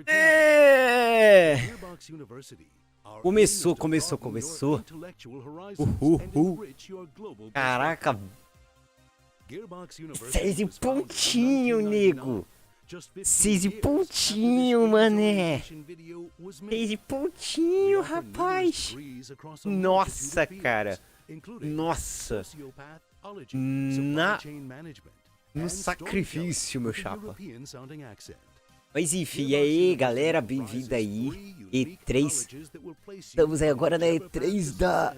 É! Começou. Caraca. 6 em pontinho, nego. 6 em pontinho, mané. 6 em pontinho, rapaz. Nossa, cara. Nossa. No sacrifício, meu chapa. Mas enfim, e aí, galera, bem-vindo aí, E3. Estamos aí agora na E3 da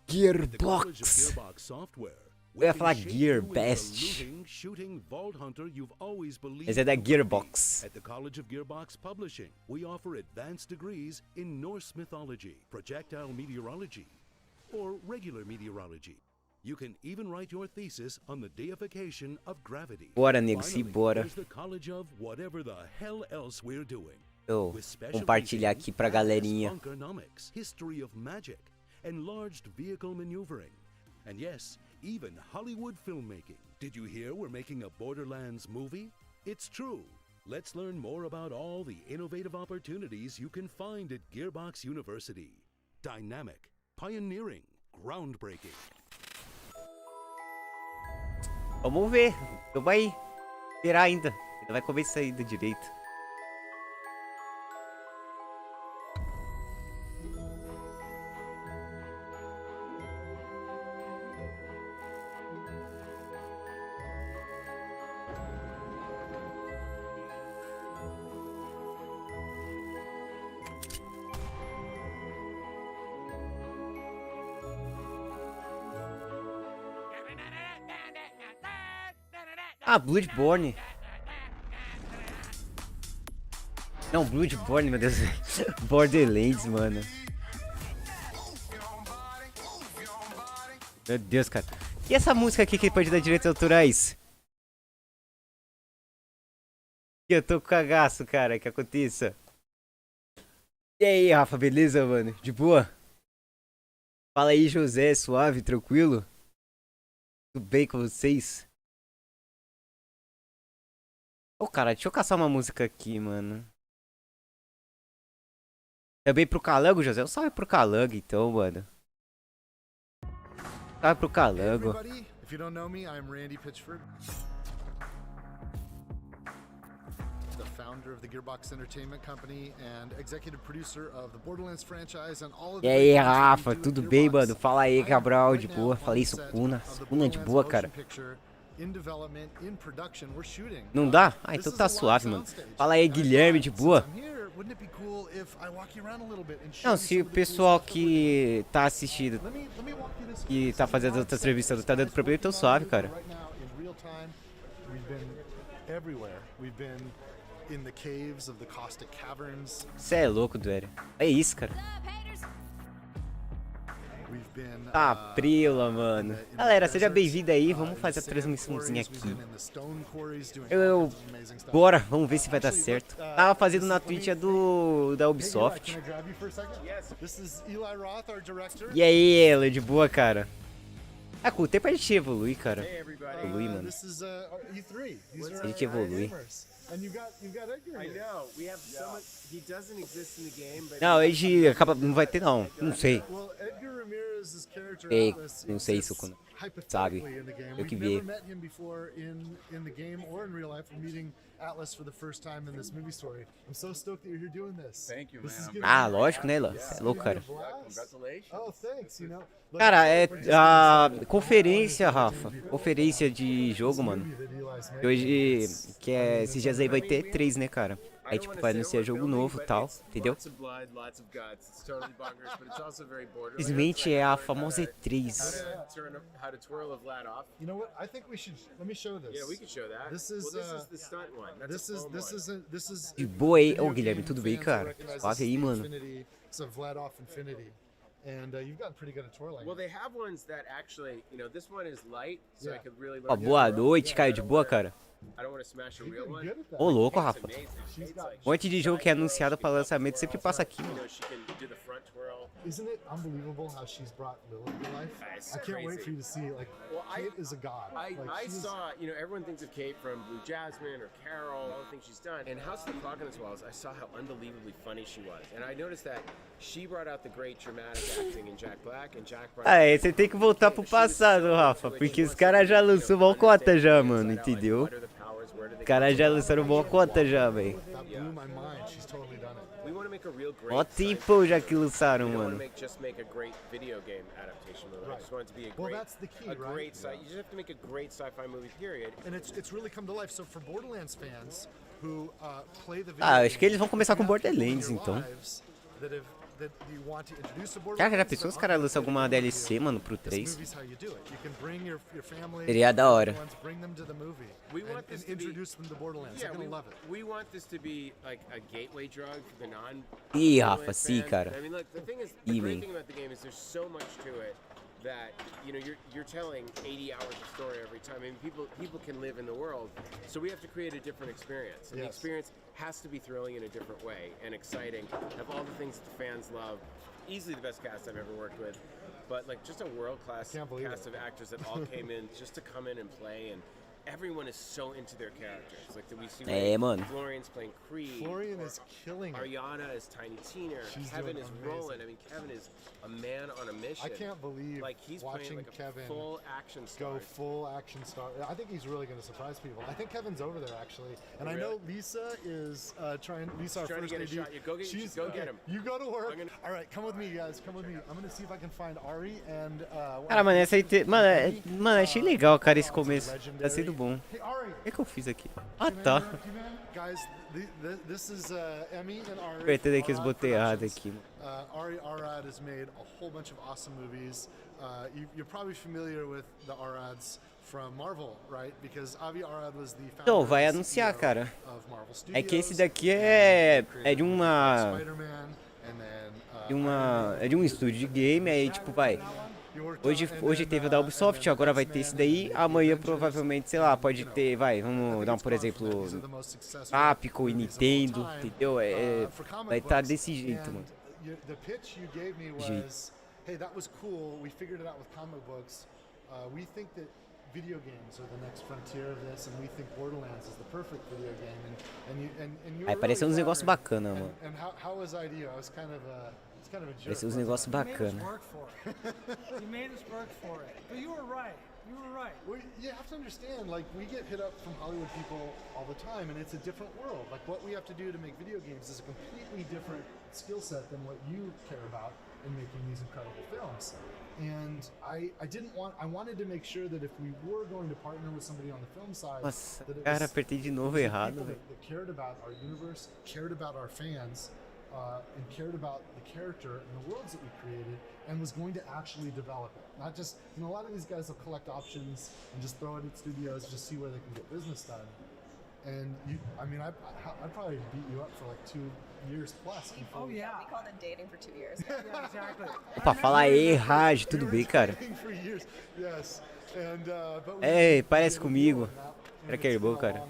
Gearbox. Eu ia falar Gear Best, mas é da Gearbox. At the College of Gearbox Publishing, we offer advanced degrees in Norse mythology, projectile meteorology, or regular meteorology. You can even write your thesis on the deification of gravity. Bora, nego, se bora. There's the College of whatever the hell else we're doing. Eu compartilhar aqui pra galerinha. History of magic, enlarged vehicle maneuvering, and yes, even Hollywood filmmaking. Did you hear we're making a Borderlands movie? It's true. Let's learn more about all the innovative opportunities you can find at Gearbox University. Dynamic, pioneering, groundbreaking. Vamos ver. Eu vai esperar ainda. Ainda vai começar ainda direito. Ah, Bloodborne. Não, Bloodborne, meu Deus. Borderlands, mano. Meu Deus, cara. E essa música aqui que pode dar direitos autorais? Eu tô com cagaço, cara, que aconteça. E aí, Rafa, beleza, mano? De boa? Fala aí, José, suave, tranquilo? Tudo bem com vocês? Ô, cara, deixa eu caçar uma música aqui, mano. Também pro Calango, José? Salve pro Calango, então, mano. Salve pro Calango. If you don't know me, I'm Randy Pitchford, the founder of the Gearbox Entertainment Company and executive producer of the Borderlands franchise and all of the. E aí, Rafa, tudo bem, mano? Fala aí, Cabral, de boa. Falei isso, Cuna. Cuna de boa, cara. Não dá? Ah, então tá suave, mano. Fala aí, Guilherme, de boa. Não, se o pessoal que tá assistindo e tá fazendo as outras entrevistas tá dando problema, então suave, cara. Cê é louco, Duério. É isso, cara. Tá, prila, mano. Galera, seja bem-vindo aí. Vamos fazer a transmissãozinha aqui. Bora, vamos ver se vai dar certo. Tava fazendo na Twitch da Ubisoft. E aí, ela, de boa, cara? Ah, com o tempo a gente evolui, cara. Evolui, mano. A gente evolui. Não, ele acaba. Não vai ter, não. Não sei. Ei, não sei isso, sabe? Eu que vi. Ah, lógico, né, Lan? Você é louco, cara. Cara, é a conferência, Rafa. Conferência de jogo, mano. Hoje, que é, esses dias aí vai ter 3, né, cara? Aí, tipo, vai anunciar jogo novo e tal, entendeu? Simplesmente é a famosa E3. De boa aí. Ô, Guilherme, tudo bem, cara? Suave aí, mano. Ó, boa noite, Caio, de boa, cara? Ô, louco, Rafa. Um monte de jogo que é anunciado para lançamento sempre passa aqui, mano. Isn't it unbelievable how she's brought Lilith to life? I can't wait for you to see. Like, Kate is a god. I saw, you know, everyone thinks of Kate from Blue Jasmine or Carol. everything she's done. And House of the Clock as well as I saw how unbelievably funny she was. And I noticed that she brought out the great dramatic acting in Jack Black and Jack brought Ah, você tem que voltar pro passado, Rafa, porque os caras já lançou mó cota já, mano, entendeu? Os caras já lançaram mó cota já, velho. That blew my mind. She's totally done it. We want to make a real great Mó tempo já que lançaram, We don't want mano. to just make a great video game adaptation movie. I Right. just want it to be a Well, great, that's the key, a right? great You just have to make a great sci-fi movie, period. And it's really come to life. So for Borderlands fans who play the video Ah, acho que eles vão games, começar com you have people in Borderlands, your então. lives that you want to introduce to Cara, Borderlands, já pensou but os caras lançam alguma obviously DLC, mano, pro this 3? movie's how you do it. You can bring your family, Seria da hora. loved ones, bring them to the movie We want this to be- introduce them to Borderlands. Yeah, They're gonna love it. we want this to be like a gateway drug for the non. Ih, Rafa, Borderlands sim, fans. cara. I mean, look, the thing is, the Ih, great man. thing about the game is there's so much to it that you're telling 80 hours of story every time. I mean, people can live in the world, so we have to create a different experience. And the Yes. experience has to be thrilling in a different way and exciting. Have all the things that the fans love. Easily the best cast I've ever worked with, but like just a world-class Can't believe cast it. of actors that all came in just to come in and play, and everyone is so into their characters. Like that we see mano. Florian's playing Creed. Florian or is killing it. Ariana is Tiny Tina. She's Kevin doing is amazing. rolling. I mean, Kevin is a man on a mission. I can't believe like he's watching playing like a Kevin full action star. go full action star. I think he's really going to surprise people. I think Kevin's over there actually, and Oh, I really? know Lisa is trying. Lisa, our trying to first get a AD, shot. You go get- she's go okay, get him. You go to work. I'm gonna- All right, come with me, guys. Come with me. I'm going to see if I can find Ari and. Cara, mano, essa aí. Mano, achei legal, cara, esse começo. Tá sendo bom. Hey, Ari. O que eu fiz aqui? Ah, tá. Guys, this is Emmy and Ari. Apertei aqui, os Arad botei errado Productions. aqui. Ari Arad has made a whole bunch of awesome movies. You're probably familiar with the Arads from Marvel, right? Because Avi Arad was the founder Então, vai and anunciar, CEO cara. of Marvel Studios. É que esse daqui é de uma. Spider-Man, and then, É de um estúdio de game, aí tipo, vai. Hoje teve o da Ubisoft, agora vai ter esse daí. Amanhã provavelmente, sei lá, pode ter, vai, vamos dar um, por exemplo, Capcom e Nintendo, entendeu? Vai estar desse jeito, mano. The pitch you gave me was, hey, that was cool. We figured it out with comic books. We think that video games are the next frontier of this, and we think Borderlands is the perfect video game. And you Aí pareceu uns negócios bacana, mano. And how was idea? I was kind of a jerk. Pareceu uns wasn't negócios I? bacana. You made us work for it. But you were right. You were right. Well, you have to understand, like, we get hit up from Hollywood people all the time, and it's a different world. Like, what we have to do to make video games is a completely different skill set than what you care about in making these incredible films. And I wanted to make sure that if we were going to partner with somebody on the film side, Nossa, that it cara, was apertei de novo people errado, velho. that cared about our universe, cared about our fans, and cared about the character and the worlds that we created, and was going to actually develop it. Not just, a lot of these guys will collect options and just throw it at studios, just see where they can get business done. And I'd probably beat you up for like 2 years plus. Oh, yeah. We called it dating for 2 years. Yeah, exactly. Opa, fala aí, Raj, tudo bem, cara? For years, yes. And, but Ei, parece comigo. Era que é bom, cara.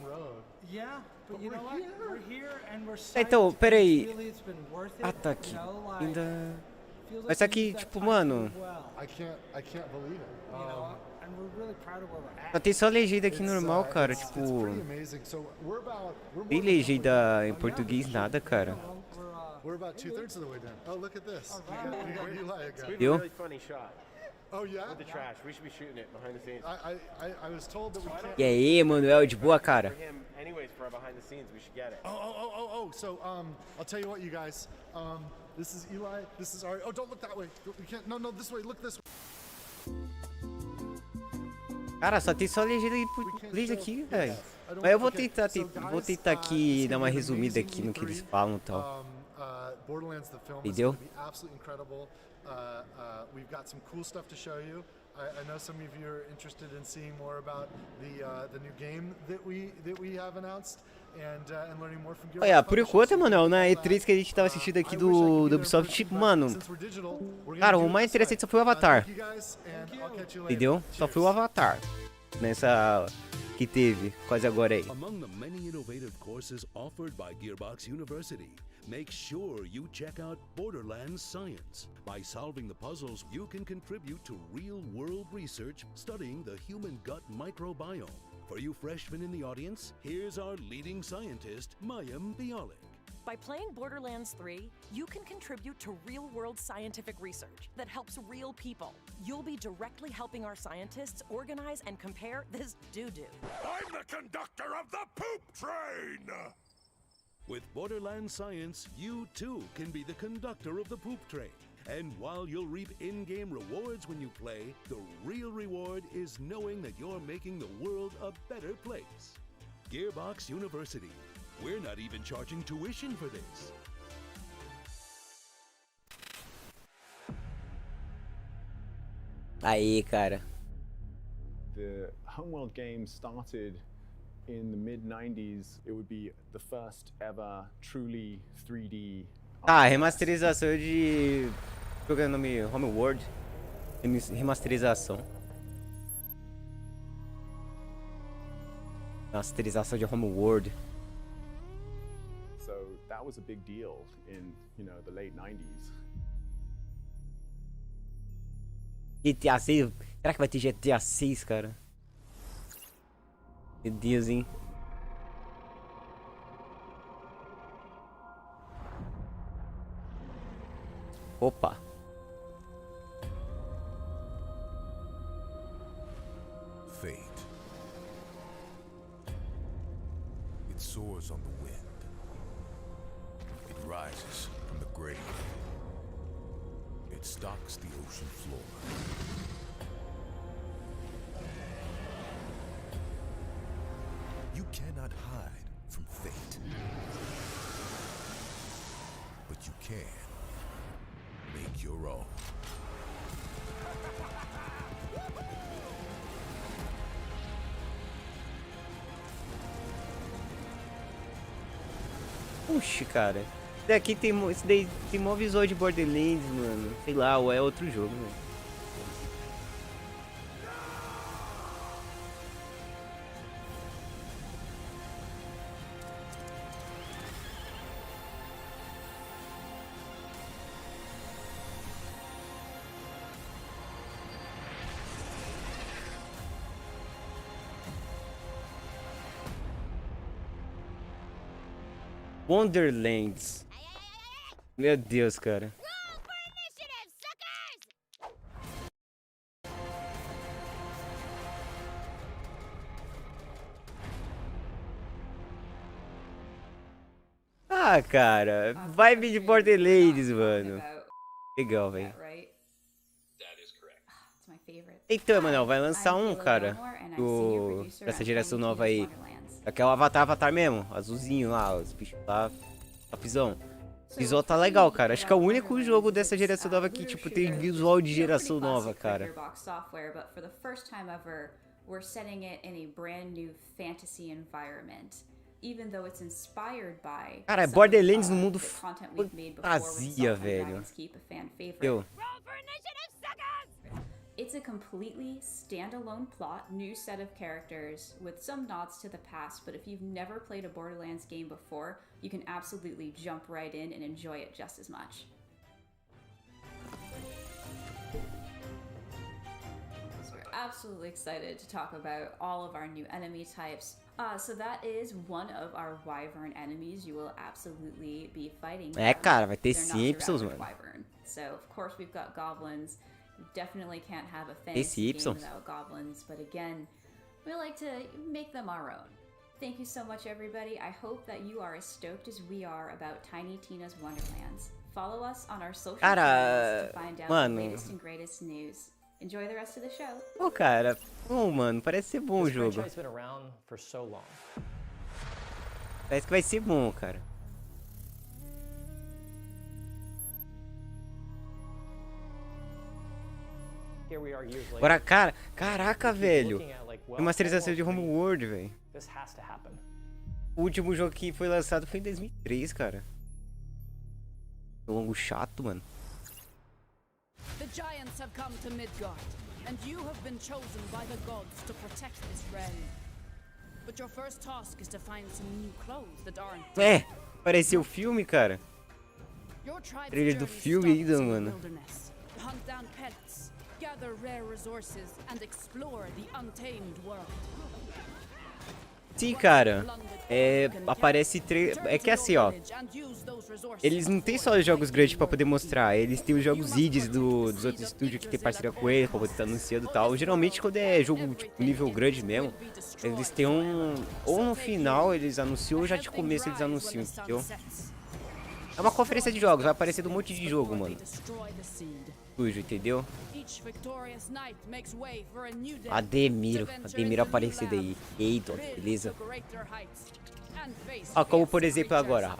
Yeah, but you know what? We're here and we're Então, psyched peraí. because really it's been worth it, Ah, tá aqui. you know, like, Ainda. feels like Mas we aqui, used that tipo, time mano. well, I can't believe it. you know, and we're really proud of where we're at. Só tem só legenda aqui It's, normal, cara. it's Tipo, pretty amazing. So we're tem more legenda em português, nada, cara. We're about 2/3 of the way done. Oh, look at this. We got Eli again. We have You? a really funny shot Oh yeah. with the trash. We should be shooting it behind the scenes. I was told that we can't. E aí, Manuel, de boa, cara? For him, anyways, for our behind the scenes, we should get it. Oh. So I'll tell you what, you guys. This is Eli. This is Ari. Oh, don't look that way. We can't. No, this way. Look this way. Cara, só tem só legenda em português aqui, velho. Mas eu vou tentar aqui dar uma resumida aqui no que eles falam e tal. Borderlands, the film, is Entendeu? going to be absolutely incredible. We've got some cool stuff to show you. I know some of you are interested in seeing more about the new game that we have announced and learning more from Gearbox. Olha, por Publishers. enquanto, Manuel, na E3 que a gente tava assistindo aqui do Ubisoft, tipo, mano, Since we're digital, we're gonna cara, do o it mais this way. interessante só foi o Avatar. Thank you guys, and I'll catch you later. Entendeu? Só Cheers. foi o Avatar. Nessa que teve, quase agora aí. Among the many innovative courses offered by Gearbox University, make sure you check out Borderlands Science. By solving the puzzles, you can contribute to real-world research studying the human gut microbiome. For you freshmen in the audience, here's our leading scientist, Mayim Bialik. By playing Borderlands 3, you can contribute to real-world scientific research that helps real people. You'll be directly helping our scientists organize and compare this doo-doo. I'm the conductor of the poop train! With Borderlands Science, you too can be the conductor of the poop train. And while you'll reap in-game rewards when you play, the real reward is knowing that you're making the world a better place. Gearbox University. We're not even charging tuition for this. Aí, cara. The Homeworld game started in the mid-90s. It would be the first ever truly 3D. Ah, remasterização de... Qual é o nome? Homeworld? Remasterização. Masterização de Homeworld. So that was a big deal in, the late 90s. GTA 6? Será que vai ter GTA 6, cara? Meu Deus, hein? Opa! Fate. It soars on the wind. It rises from the grave. It stalks the ocean floor. You cannot hide from fate. But you can make your own. Puxa, cara. Esse daí tem mó visual de Borderlands, mano. Sei lá, ou é outro jogo, né? Wonderlands. Meu Deus, cara. Ah, cara. Vibe de Borderlands, mano. Legal, velho. Então, Emanuel, vai lançar um, cara, dessa geração nova aí. Aqui é o Avatar mesmo, azulzinho lá, os bichos lá, topzão. O visual tá legal, cara. Acho que é o único jogo dessa geração nova que, tipo, tem visual de geração nova, cara. Gearbox Software, but for the first time ever, we're setting it in a brand new fantasy environment. Even though it's inspired by Cara, é some Borderlands no of mundo the content we've made before with fantasia, Salt and velho. Dragon's Keep, a fan favorite. Eu. It's a completely standalone plot, new set of characters with some nods to the past, but if you've never played a Borderlands game before, you can absolutely jump right in and enjoy it just as much. So we're absolutely excited to talk about all of our new enemy types. So that is one of our wyvern enemies you will absolutely be fighting. É, cara, vai ter They're not Simpsons, surrounded mano. with wyvern. So of course we've got goblins. You definitely can't have a Esse fantasy game Y. without goblins, but again, we like to make them our own. Thank you so much, everybody. I hope that you are as stoked as we are about Tiny Tina's Wonderlands. Follow us on our social channels to find out mano. the latest and greatest news. Enjoy the rest of the show. Pô, cara, bom, mano, parece ser bom o jogo. franchise has been around for so long. Parece que vai ser bom, cara. Here we are years later. Agora, cara, caraca, velho. Looking at like, well, Tem masterização de almost Homeworld, velho. this has to happen. O último jogo que foi lançado foi em 2003, cara. Um longo chato, mano. The giants have come to Midgard, and you have been chosen by the gods to protect this realm. But your first task is to find some new clothes that aren't É, parecia o filme, cara. Your tribe's Trailer do journey filme starts ainda, in the mano. wilderness. Hunt down pets, gather rare resources, and explore the untamed world. Sim, cara. Aparece... É que assim, ó. Eles não tem só os jogos grandes pra poder mostrar. Eles têm os jogos indies dos outros estúdios que tem parceria com eles, pra poder estar anunciando e tal. Geralmente, quando é jogo, tipo, nível grande mesmo, eles têm um... Ou no final eles anunciam, ou já de começo eles anunciam, entendeu? É uma conferência de jogos, vai aparecer um monte de jogo, mano. Estúdio, entendeu? Ademiro aparecido aí. Eita, beleza? Ó, como por exemplo agora.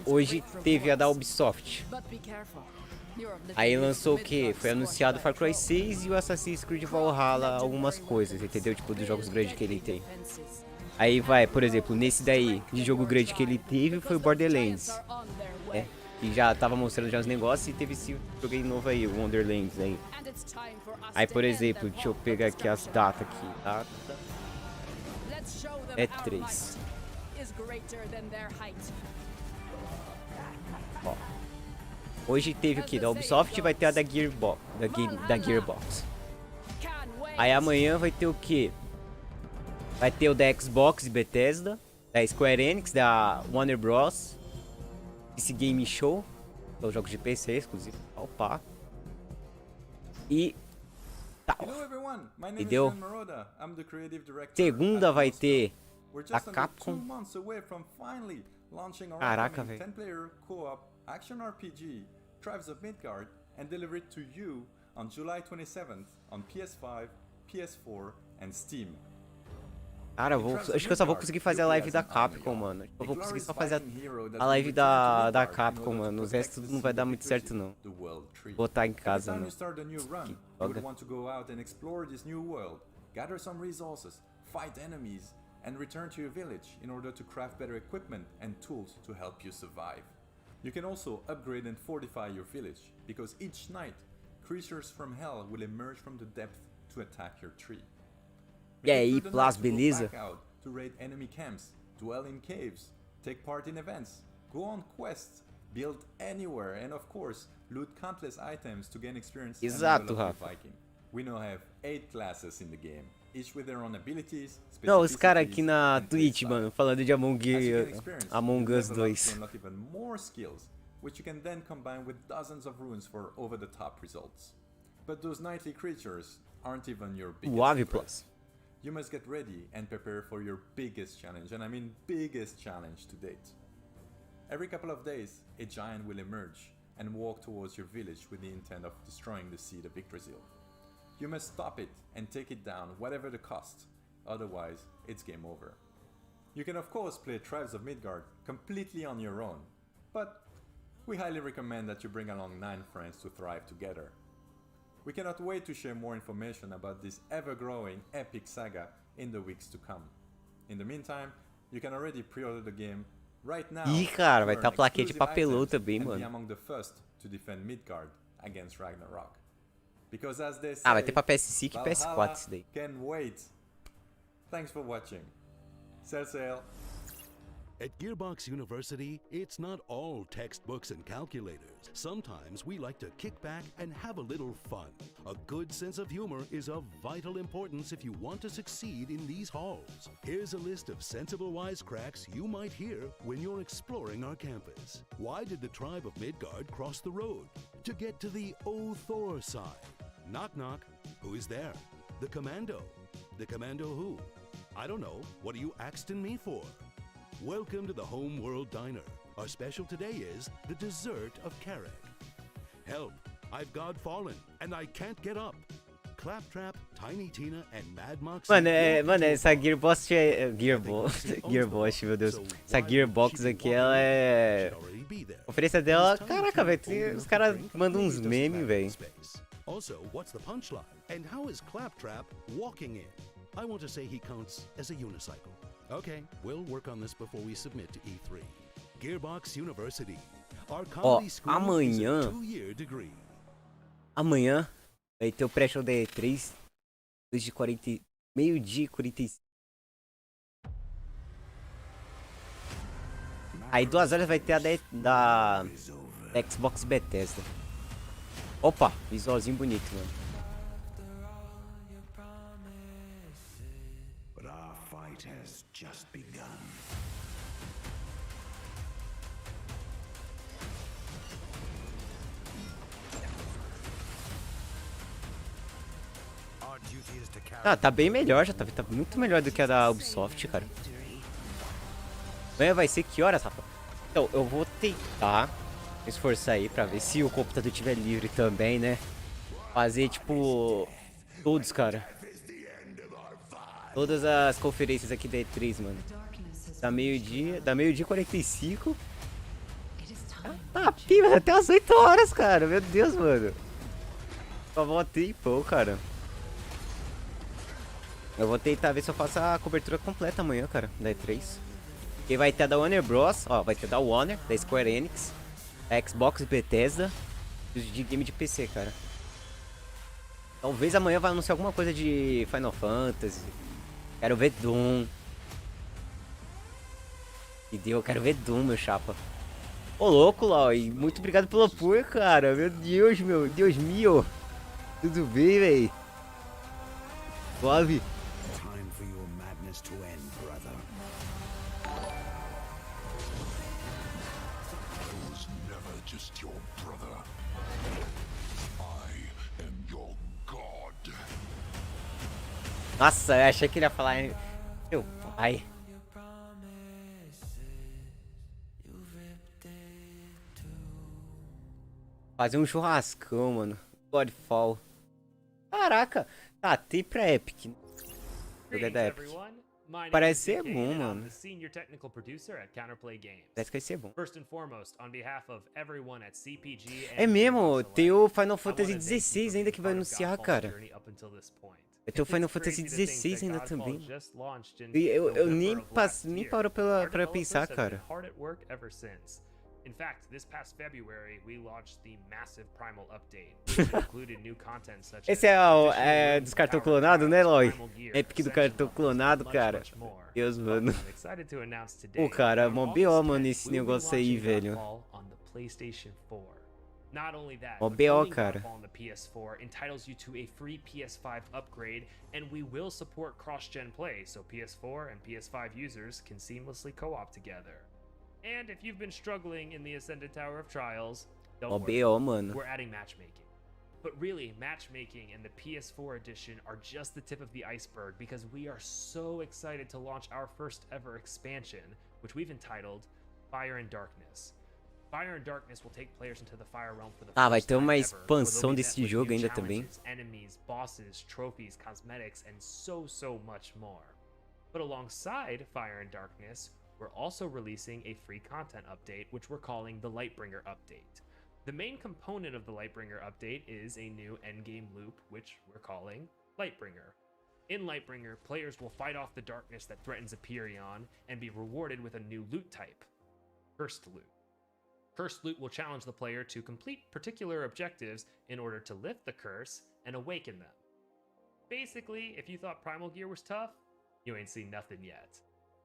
Hoje teve a da Ubisoft. Aí lançou o que? Foi anunciado Far Cry 6 e o Assassin's Creed Valhalla, algumas coisas, entendeu? Tipo, dos jogos grandes que ele tem. Aí vai, por exemplo, nesse daí, de jogo grande que ele teve foi o Borderlands. Né? E já tava mostrando já os negócios e teve esse jogo novo aí, o Wonderlands aí. Aí, por exemplo, deixa eu pegar aqui as datas aqui. Data é 3. Ó. Hoje teve o que? Da Ubisoft, vai ter a da Gearbox. Da Gearbox. Aí amanhã vai ter o que? Vai ter o da Xbox e Bethesda, da Square Enix, da Warner Bros. Esse Game Show, que é o jogo de PC exclusivo. Opa. E tal. Entendeu? Segunda vai ter a Capcom. Caraca, velho. Action RPG, Tribes of Midgard, and delivered to you on July 27th on PS5, PS4, and Steam. Cara, acho que eu só vou conseguir fazer a live da Capcom, mano. Eu vou conseguir só fazer a live da Capcom, mano. Os restos não vai dar muito certo, não. Vou estar em casa, né? And return to your village in order to craft better equipment and tools to help you survive. You can also upgrade and fortify your village, because each night, creatures from hell will emerge from the depth to attack your tree. E aí, Plas, beleza? To raid enemy camps, dwell in caves, take part in events, go on quests, build anywhere, and of course, loot countless items to gain experience. Exato, Rafa. We now have 8 classes in the game. Não, os caras aqui na Twitch, mano, falando de Among Us 2. Which you can then combine with dozens of runes for over-the-top results. But those nightly creatures aren't even your biggest threat. You must get ready and prepare for your biggest challenge, and I mean biggest challenge to date. Every couple of days, a giant will emerge and walk towards your village with the intent of destroying the seed of Yggdrasil. You must stop it and take it down, whatever the cost. Otherwise, it's game over. You can of course play Tribes of Midgard completely on your own, but we highly recommend that you bring along 9 friends to thrive together. We cannot wait to share more information about this ever-growing epic saga in the weeks to come. In the meantime, you can already pre-order the game right now. Ih, cara, vai estar plaquete de papelão também, mano. Among the first to defend Midgard against Ragnarok. Because as they say, vai ter pra PS5 e PS4 isso daí. Can't wait. Thanks for watching. Sail. At Gearbox University, it's not all textbooks and calculators. Sometimes we like to kick back and have a little fun. A good sense of humor is of vital importance if you want to succeed in these halls. Here's a list of sensible wisecracks you might hear when you're exploring our campus. Why did the tribe of Midgard cross the road? To get to the Thor side. Knock knock. Who is there? The commando. The commando who? I don't know. What are you asking me for? Welcome to the Home World Diner. Our special today is the dessert of Carrick. Help! I've got fallen and I can't get up. Claptrap, Tiny Tina and Mad Max. Mano, essa Gearbox Gearbox, meu Deus. Essa Gearbox aqui, ela é... A conferência dela, caraca, velho, os caras mandam uns memes, velho. Also, what's the punchline? And how is Claptrap walking in? I want to say he counts as a unicycle. Okay, we'll work on this before we submit to E3. Gearbox University. Our comedy school is a 2-year degree. Amanhã vai ter o pré-show da E3, meio-dia e 45. Aí 2 horas vai ter a da Xbox Bethesda. Opa, visualzinho bonito, mano. Ah, tá bem melhor, já tá muito melhor do que a da Ubisoft, cara. Amanhã vai ser que horas, rapaz? Então, eu vou tentar me esforçar aí pra ver se o computador estiver livre também, né? Fazer, tipo, todos, cara. Todas as conferências aqui da E3, mano. Da meio-dia e 45. Ah, pima, até as 8 horas, cara. Meu Deus, mano. Só vou tempão, cara. Eu vou tentar ver se eu faço a cobertura completa amanhã, cara, da E3. E vai ter a da Warner Bros, ó, vai ter da Warner, da Square Enix, da Xbox e Bethesda, de game de PC, cara. Talvez amanhã vai anunciar alguma coisa de Final Fantasy. Quero ver Doom. E deu, eu quero ver Doom, meu chapa. Ô, louco, Lau, e muito obrigado pelo apoio, cara. Meu Deus, Deus meu. Tudo bem, véi? Suave. Time for your madness to end, brother. I was never just your brother. I am your god. Nossa, eu achei que ele ia falar meu pai. Fazer um churrascão, mano. Godfall. Caraca. Tá, tem pra Epic. Jogo da Epic. Parece ser bom, mano. Parece que vai ser bom. É mesmo, tem o Final Fantasy XVI ainda que vai anunciar, cara. Vai ter o Final Fantasy XVI ainda também. E eu nem paro pra pensar, cara. In fact, this past February, we launched the massive Primal update, which included new content such as Esse é dos cartão clonado, né, Loy? Epic do cartão clonado, cara. Deus, mano. Pô, cara, mó BO, mano, esse negócio aí, velho. Mó BO, cara. On the PS4 entitles you to a free PS5 upgrade, and we will support cross-gen play, so PS4 and PS5 users can seamlessly co-op together. And if you've been struggling in the Ascended Tower of Trials, don't worry, we're adding matchmaking. But really, matchmaking and the PS4 edition are just the tip of the iceberg because we are so excited to launch our first ever expansion, which we've entitled Fire and Darkness. Fire and Darkness will take players into the Fire Realm for the first vai ter uma time expansão ever, desse jogo ainda também. Enemies, bosses, trophies, cosmetics, and so much more. But alongside Fire and Darkness, we're also releasing a free content update, which we're calling the Lightbringer Update. The main component of the Lightbringer Update is a new endgame loop, which we're calling Lightbringer. In Lightbringer, players will fight off the darkness that threatens Aperion and be rewarded with a new loot type, Cursed Loot. Cursed Loot will challenge the player to complete particular objectives in order to lift the curse and awaken them. Basically, if you thought Primal Gear was tough, you ain't seen nothing yet.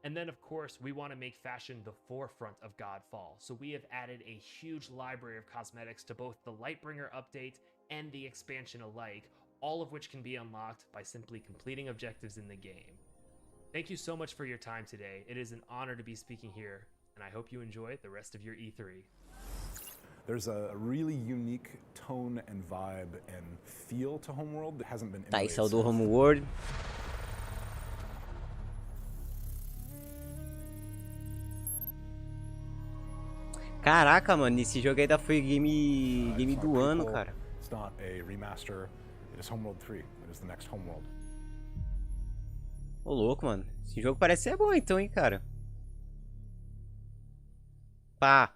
And then, of course, we want to make fashion the forefront of Godfall, so we have added a huge library of cosmetics to both the Lightbringer update and the expansion alike, all of which can be unlocked by simply completing objectives in the game. Thank you so much for your time today. It is an honor to be speaking here, and I hope you enjoy the rest of your E3. There's a really unique tone and vibe and feel to Homeworld that hasn't been Tá, esse é o do Homeworld. Caraca, mano, esse jogo ainda foi game do ano, cara. It's not a remaster. It is Homeworld 3. It is the next Homeworld. Ô, louco, mano. Esse jogo parece ser bom então, hein, cara. Pra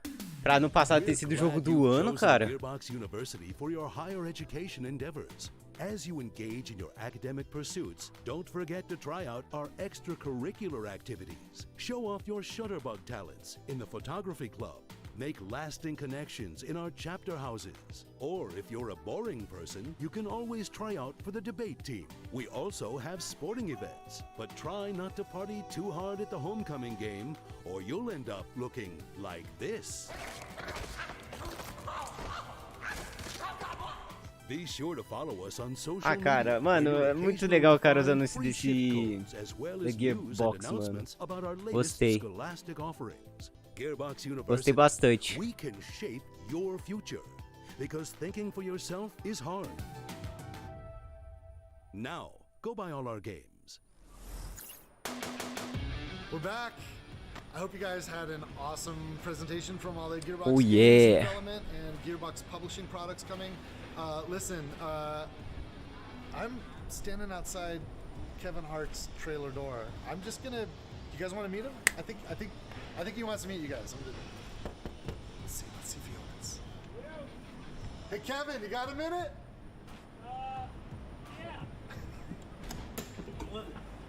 no passado ter sido o jogo do ano, cara. Gearbox University for your higher education endeavors. As you engage in your academic pursuits, don't forget to try out our extracurricular activities. Show off your shutterbug talents in the photography club. Make lasting connections in our chapter houses. Or if you're a boring person, you can always try out for the debate team. We also have sporting events, but try not to party too hard at the homecoming game, or you'll end up looking like this. Be sure to follow us on social media. Cara, mano, é muito legal o cara usando esse desse Gearbox, mano. Gostei. Gostei bastante. We can shape your future because thinking for yourself is hard. Now, go buy all our games. We're back. I hope you guys had an awesome presentation from all the Gearbox Oh, games yeah. development and Gearbox publishing products coming. Listen, I'm standing outside Kevin Hart's trailer door. I'm just gonna. You guys want to meet him? I think he wants to meet you guys. Let's see if he opens. Hey Kevin, you got a minute?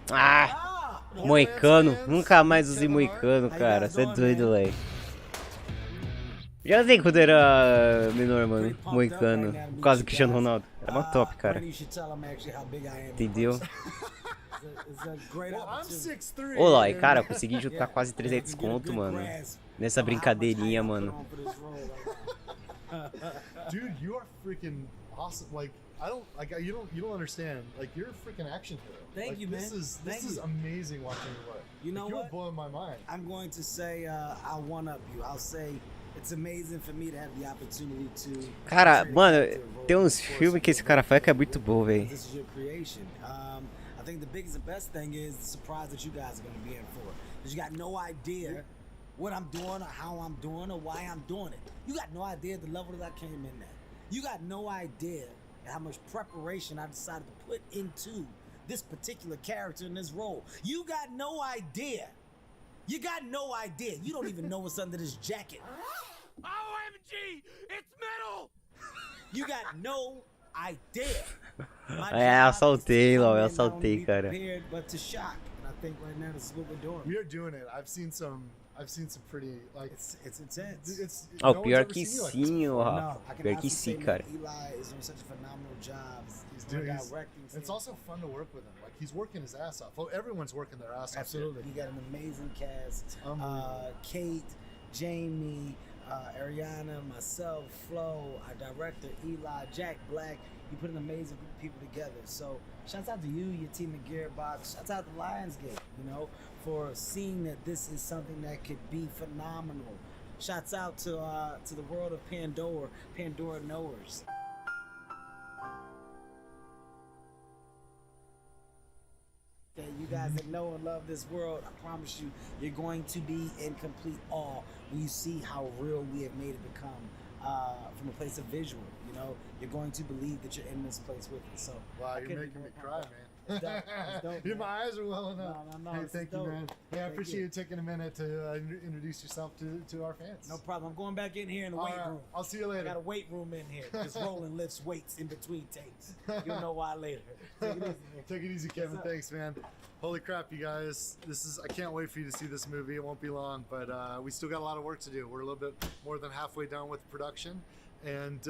Ah, moicano. Nunca mais usei moicano, cara. Você é doido, velho. Já usei quando era menor, mano. Moicano. Por causa do Cristiano Ronaldo. Era uma top, cara. Entendeu? Olá, e cara, consegui juntar quase 300 conto, mano. Nessa brincadeirinha, mano. Dude, you are freaking awesome. Like, you don't understand. Like, you're a freaking action hero. Thank you, man. This is amazing watching you work. You know what? You're what? blowing my mind. I'm going to say I'll one up you. I'll say it's amazing for me to have the opportunity to. Cara, mano, tem uns filmes que esse cara faz que é muito bom, velho. This is your creation. I think the biggest and best thing is the surprise that you guys are going to be in for. Because you got no idea what I'm doing or how I'm doing or why I'm doing it. You got no idea the level that I came in at. You got no idea how much preparation I decided to put into this particular character in this role. You got no idea. You got no idea. You don't even know what's under this jacket. OMG! It's metal! You got no idea. É, assaltei, Lau, eu assaltei, cara. But to shock. And I think right now this is what we're doing. We are doing it. I've seen some pretty, like, it's intense. Oh, pior que sim, Rafa. Pior que sim, cara. Eli is doing such a phenomenal job. He's directing. It's also fun to work with him. Like, he's working his ass off. Well, everyone's working their ass off. Absolutely. You got an amazing cast. Kate, Jamie, Ariana, myself, Flo, our director, Eli, Jack Black. You put an amazing group of people together. So shouts out to you, your team at Gearbox. Shouts out to Lionsgate, you know, for seeing that this is something that could be phenomenal. Shouts out to the world of Pandora knowers. Okay, you guys that know and love this world, I promise you, you're going to be in complete awe when you see how real we have made it become from a place of visual. You know, you're going to believe that you're in this place with us. So, wow, you're making me cry, man. It's dope, man. My eyes are welling up. No, hey, it's thank you, dope. man. Hey, I appreciate you taking a minute to introduce yourself to our fans. No problem. I'm going back in here in the weight room. I'll see you later. I got a weight room in here. Just rolling lifts weights in between takes. You'll know why later. Take it easy, man. Take it easy, Kevin. Thanks, man. Holy crap, you guys. I can't wait for you to see this movie. It won't be long, but we still got a lot of work to do. We're a little bit more than halfway done with production. And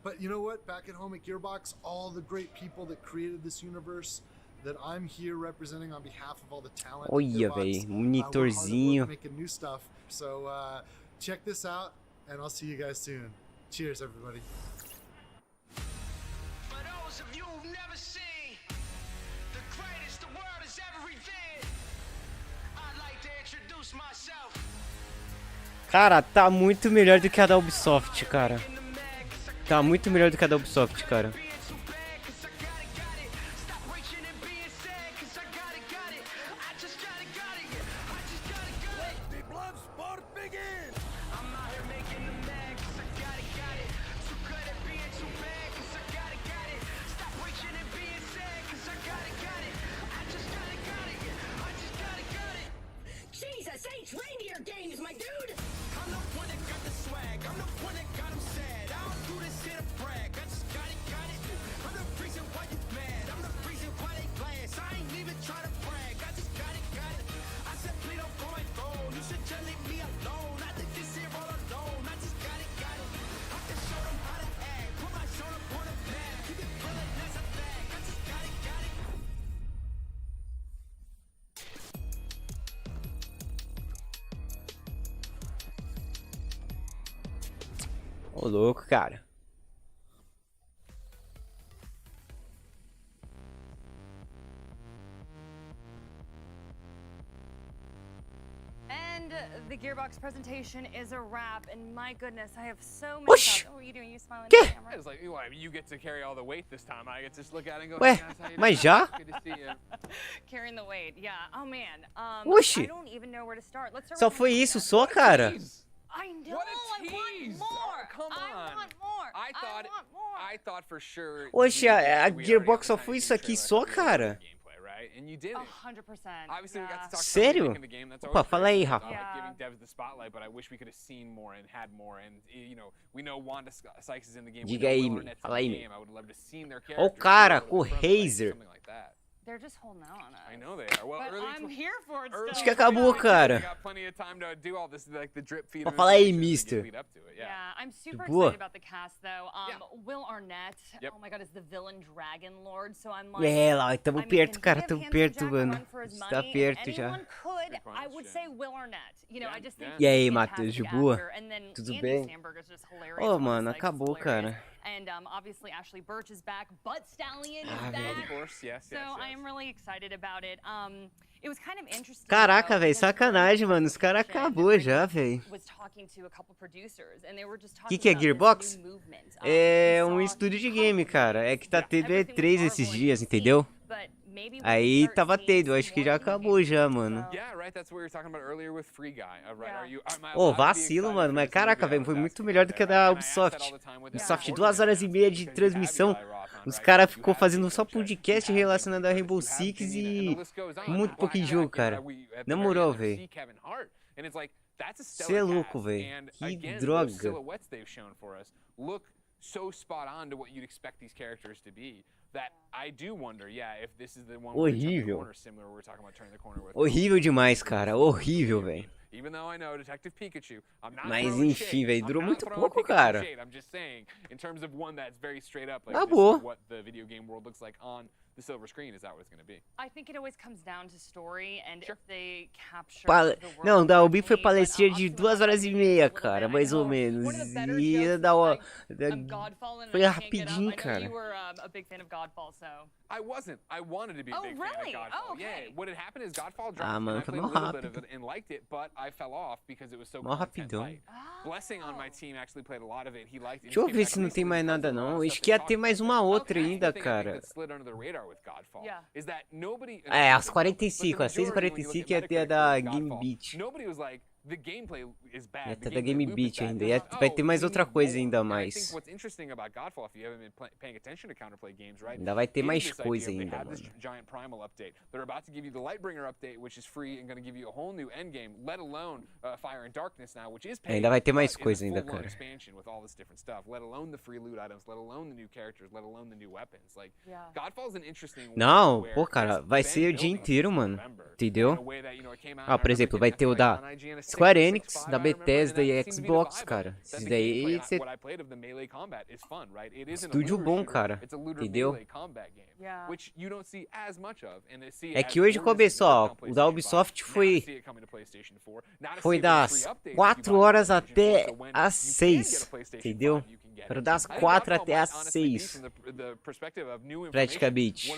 but you know what? Back at home at Gearbox, all the great people that created this universe that I'm here representing on behalf of all the talent. Olha, velho, monitorzinho. Making new stuff. So check this out, and I'll see you guys soon. Cheers, everybody. For those of you who've never seen the greatest the world has ever revealed, I'd like to introduce myself. Cara, tá muito melhor do que a da Ubisoft, cara. Tá muito melhor do que a da Ubisoft, cara. Jesus H reindeer games, my dude! I'm the one that got the swag, I'm the one that got him sad. I don't do this shit to brag, I just got it. I'm the reason why you mad, I'm the reason why they glass. I ain't even trying to brag, I just got it. I said, please don't go my phone, you should just leave me alone. I did this here all alone, I just got it. I can show them how to act, put my shoulder on the back. You can feel it as a bag, I just got it. Ô, louco, cara. And the Gearbox presentation is a wrap, and my goodness, I have so many Oxi. thoughts. What are you doing? You smiling Que? at the camera? It's like, well, you get to carry all the weight this time. I get to just look at it and go, Ué, "Hey, guys, how you mas doing? já? Good to see you." Carrying the weight, yeah. Oh man. Oxi. I don't even know where to start. Let's start Só with foi Nintendo. isso só, cara? I know. What a I want tease. more. Oh, come I on. want more. I thought, want more. I thought for sure. Oxe, we a already Gearbox só had foi a isso aqui trailer só, for the cara. gameplay, right? And you did it. 100%. Obviously, we got to talk Sério? about making the game. That's Opa, always fala great. aí, I Rafa. like giving devs the spotlight, but I wish we could have seen more and had more. And you know, we know Wanda Sykes is in the game. Diga aí, Will Arnett's in fala the aí, game. I would love to seen their Ó o characters. cara com o Razer. Something like that. They're just holding out on us. I know they are. Well, But early I'm here for it early still. Acho que acabou, cara. We got plenty of time to do all this, like the drip feed. Ó, of fala aí, information as we mister. lead up to it, Yeah, I'm super boa. excited about the cast though. Will Arnett, Yep. oh my god, is the villain Dragon Lord, so I'm like, É, lá, tamo I mean, perto, can cara, give tamo Handsome perto, Jack a mano. run for his Está money? perto If já. anyone could, I would say Will Arnett. You know, I just think E aí, he's a Matheus, de fantastic boa? actor. And then Tudo Andy bem? Samberg is just hilarious. Ô, Wanda mano, Sykes is acabou, hilarious. cara. And obviously Ashley Birch is back, Butt Stallion is Ah, back. velho. Of course, yes, So yes, yes. I am really excited about it. It was kind of interesting. Caraca, though, velho, because sacanagem, mano. Os caras acabou já, velho. was talking to a couple producers and they were just O talking que é about this Gearbox? new movement. É um estúdio de game, cara. É que tá teve E3 esses dias, entendeu? Aí tava tendo, acho que já acabou já, mano. Yeah, right. That's what we were talking about earlier with Free Guy. Right? Am I Ô, allowed to be vacilo, excited mano. for Mas this caraca, movie? velho, I foi was muito asking melhor do you que a there, da and I asked that Ubisoft. all the time with Ubisoft, Borderlands 2 horas e meia de because you have transmissão. Eli Roth on, Os right? caras You ficou have fazendo Jason só Schreier, podcast you have relacionado a Jason Rainbow Schreier, you have Six Janina, and e the list goes on. muito pouquinho jogo, cara. At the Na very moral, end, there, velho. see Kevin Hart, and it's like, that's a Cê é stellar louco, cast. velho. And Que again, those droga. silhouettes they've shown for us look so spot on to what you'd expect these characters to be. That I do wonder, yeah, if this is the one where we turn the Horrível. corner, similar we're talking about turning the corner with. Horrível demais, cara. Horrível, velho. Even though I know Detective Pikachu, I'm not Mas throwing enfim, shade. velho, I'm durou not muito throwing pouco, Pikachu cara. shade. I'm just saying, in terms of one that's very straight up, like Acabou. this is what the video game world looks like on the silver screen. Is that what it's going to be? I think it always comes down to story and if they capture Pale... the world Não, da Ubi foi correctly, palestrinha but, de obviously 2 horas e meia, cara, mais ou know menos. one of the better E jokes da is, da- Godfall and foi I can't get up. rapidinho, I know cara. you were a big fan of Godfall, so. I wasn't. I wanted to be a Oh, big really? fan of Godfall. Oh, okay. Yeah. What had happened is Godfall dropped, Ah, and mano, I foi played a mó little bit of rápido. it and liked it, but I fell off because it was so Mó content rapidão. light. Blessing on my team actually played a lot of it. He liked it. Deixa eu ver se não tem mais nada, não. Acho que ia ter mais uma outra ainda, cara. É, às 45, às 6h45 ia ter a da Game Beat. Nobody was like, the gameplay is bad. Ia the ter da gameplay Game loop is Beat bad. ainda. They're Vai like, ter oh, mais we outra need coisa more. ainda And I mais. think what's interesting about Godfall, if you haven't been paying attention to counterplay games, right? Ainda vai ter is mais this coisa idea of ainda, they have this mano. giant primal update. They're about to give you the Lightbringer update, which is free and going to give you a whole new endgame, let alone Fire and Darkness now, which is paid. Ainda vai ter mais but is a coisa ainda, full-blown cara. expansion with all this different stuff, let alone the free loot items, let alone the new characters, let alone the new weapons. Like, Godfall's an interesting one Não, where pô, cara, it's vai been ser o dia building inteiro, since mano. November, Entendeu? in a way that, you know, it came out, Ah, I por remember exemplo, giving vai it, ter o like, da on IGN a 6, Square 6.5, Enix, da I remember, Bethesda and e that seemed to be the Xbox, vibe of cara. it. That Esses the daí, gameplay, cê... what I played of the melee combat is fun, right? It isn't a Estúdio looter bom, shooter, cara. it's a looter Entendeu? melee combat game, which you don't see as much of. And see, É que hoje começou, ó, o da Ubisoft foi das 4 horas até às 6, entendeu? Foi das 4 até às 6, praticamente.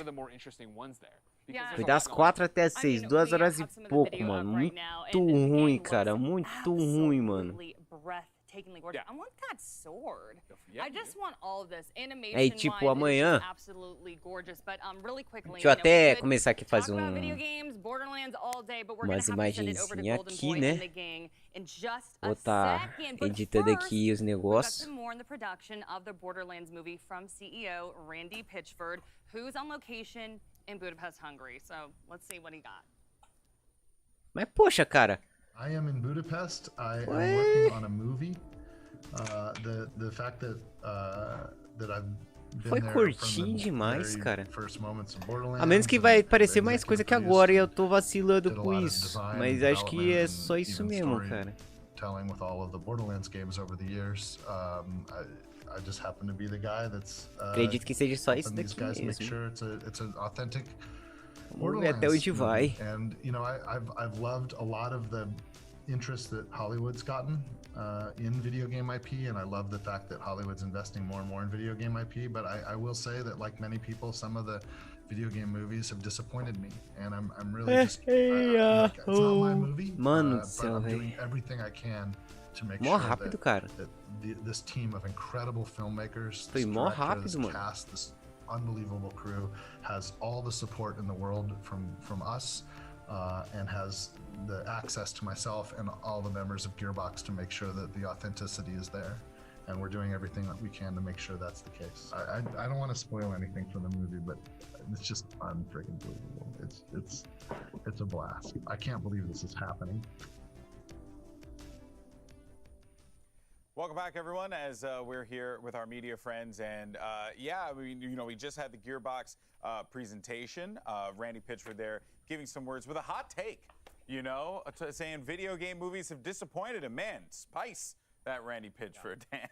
Foi das 4 até as 6, 2 horas e pouco, mano. Muito ruim, cara, muito ruim, mano. Breathtakingly gorgeous. I want that sword. I just want all of this animation. Aí, tipo, amanhã, absolutely gorgeous, but really quickly, deixa eu até começar aqui a fazer video games, Borderlands all day, but we're umas gonna have to send it over to imagenzinhas Golden aqui, Boy né? and the gang in just a Vou tá second. But editando first, aqui os we've got negócios. some more in the production of the Borderlands movie from CEO Randy Pitchford, who's on location in Budapest, Hungary. So let's see what he got. Mas poxa, cara. I am in Budapest. I am working on a movie. The fact that I've been Foi there curtinho from the demais, very cara. first moments of Borderlands, A menos que and vai the aparecer mais executive coisa que producer, agora e eu tô vacilando did a com lot of isso. design, Mas acho que é development, só isso and mesmo, even cara. storytelling with all of the Borderlands games over the years. I just happen to be the guy that's Acredito que seja só isso helping these daqui guys make mesmo. sure it's an authentic Vamos ver até onde vai. And you know, I've loved a lot of the interest that Hollywood's gotten in video game IP, and I love the fact that Hollywood's investing more and more in video game IP. But I will say that, like many people, some of the video game movies have disappointed me, and I'm really just like, it's not my movie, Mano do but céu, I'm velho. doing everything I can to make Mó sure rápido, that, cara. this team of incredible filmmakers, Foi this mó director, rápido, this mano. cast, this unbelievable crew has all the support in the world from us, and has the access to myself and all the members of Gearbox to make sure that the authenticity is there. And we're doing everything that we can to make sure that's the case. I don't want to spoil anything from the movie, but it's just unfreaking believable. It's a blast. I can't believe this is happening. Welcome back, everyone, as we're here with our media friends. And yeah, I mean, you know, we just had the Gearbox presentation. Randy Pitchford there giving some words with a hot take, you know, saying video game movies have disappointed him. Man, spice that Randy Pitchford, Dan.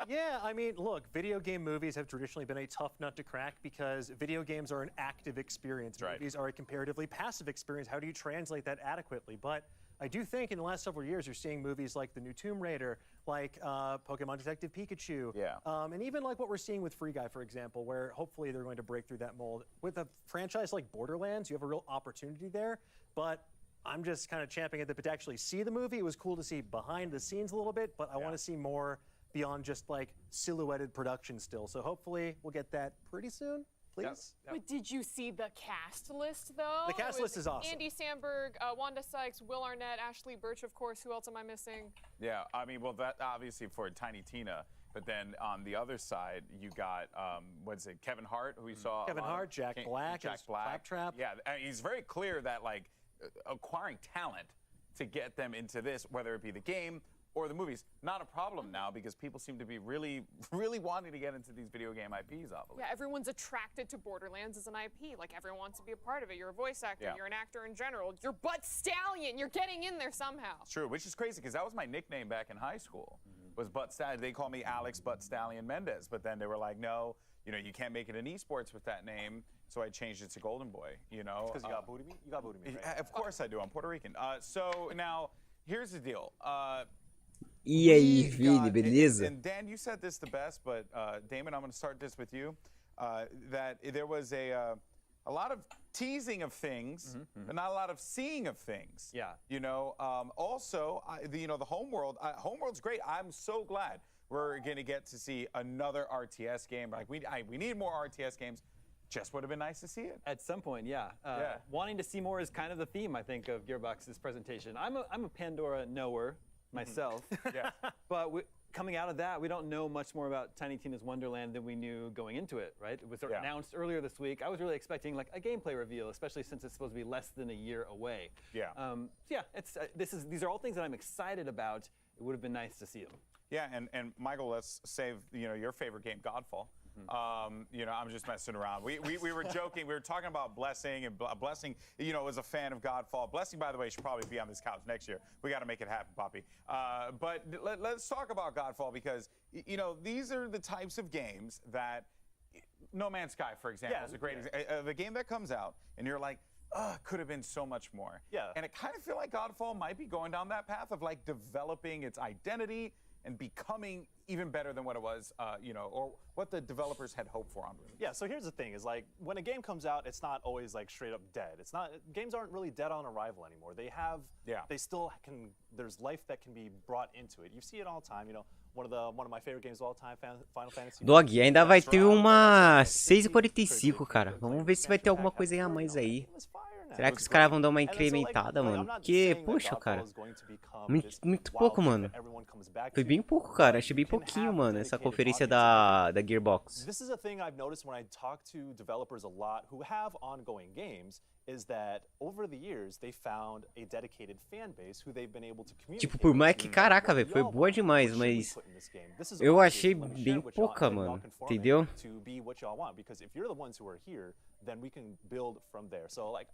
Yeah, I mean, look, video game movies have traditionally been a tough nut to crack because video games are an active experience. Right. Movies are a comparatively passive experience. How do you translate that adequately? But I do think in the last several years, you're seeing movies like the new Tomb Raider, like Pokemon Detective Pikachu, and even like what we're seeing with Free Guy, for example, where hopefully they're going to break through that mold. With a franchise like Borderlands, you have a real opportunity there, but I'm just kind of champing at the bit to actually see the movie. It was cool to see behind the scenes a little bit, but I want to see more beyond just like silhouetted production still. So hopefully we'll get that pretty soon, please. But did you see the cast list, though? The cast list is awesome. Andy Samberg, Wanda Sykes, Will Arnett, Ashley Birch, of course. Who else am I missing? Yeah, I mean, well, that obviously for Tiny Tina, but then on the other side, you got, what's it, Kevin Hart, who we saw. Kevin Hart, Jack Black, Jack Black. Claptrap. Yeah, and he's very clear that, like, acquiring talent to get them into this, whether it be the game or the movies, not a problem now because people seem to be really, really wanting to get into these video game IPs, obviously. Yeah, everyone's attracted to Borderlands as an IP. Like, everyone wants to be a part of it. You're a voice actor. You're an actor in general. You're Butt Stallion. You're getting in there somehow. It's true, which is crazy because that was my nickname back in high school, was Butt Stallion. They called me Alex Butt Stallion Mendez, but then they were like, no, you know, you can't make it in esports with that name. So I changed it to Golden Boy, you know. Because you got booty meat? You got booty meat, right? Of course I do. I'm Puerto Rican. So now, here's the deal. E aí, filho, beleza? And Dan, you said this the best, but Damon, I'm going to start this with you. That there was a lot of teasing of things, but not a lot of seeing of things. Yeah. You know, also, you know, the Homeworld. Homeworld's great. I'm so glad we're going to get to see another RTS game. Like we need more RTS games. Just would have been nice to see it. At some point, yeah. Wanting to see more is kind of the theme, I think, of Gearbox's presentation. I'm a Pandora knower myself. But coming out of that, we don't know much more about Tiny Tina's Wonderland than we knew going into it, right? It was announced earlier this week. I was really expecting like a gameplay reveal, especially since it's supposed to be less than a year away. These are all things that I'm excited about. It would have been nice to see them. Yeah, and Michael, let's save your favorite game, Godfall. You know, I'm just messing around. We were joking. We were talking about Blessing, and Blessing, you know, was a fan of Godfall. Blessing, by the way, should probably be on this couch next year. We got to make it happen, Poppy. But let's talk about Godfall because, you know, these are the types of games that No Man's Sky, for example, is a great example. The game that comes out, and you're like, could have been so much more. And I kind of feel like Godfall might be going down that path of like developing its identity and becoming even better than what it was, you know, or what the developers had hoped for on release. Yeah, so here's the thing, is like, when a game comes out, it's not always like straight up dead. It's not, games aren't really dead on arrival anymore. They have, they still can, there's life that can be brought into it. You see it all the time, you know, one of my favorite games of all time, Final Fantasy. Dog, ainda vai ter uma 6h45, cara. Vamos ver se vai ter alguma coisa a mais aí. Será que os caras vão dar uma incrementada, mano? Porque, poxa, cara, muito pouco, mano. Foi bem pouco, cara. Achei bem pouquinho, mano, essa conferência da Gearbox. This is a thing I've noticed when I talk to developers a lot who have ongoing games, is that over the years they found a dedicated fan base who they've been able to communicate. Tipo, por mais que, caraca, velho, foi boa demais, mas eu achei bem pouca, mano. Entendeu? To be what y'all want, because if you're the ones who are here, then we can build from there. So like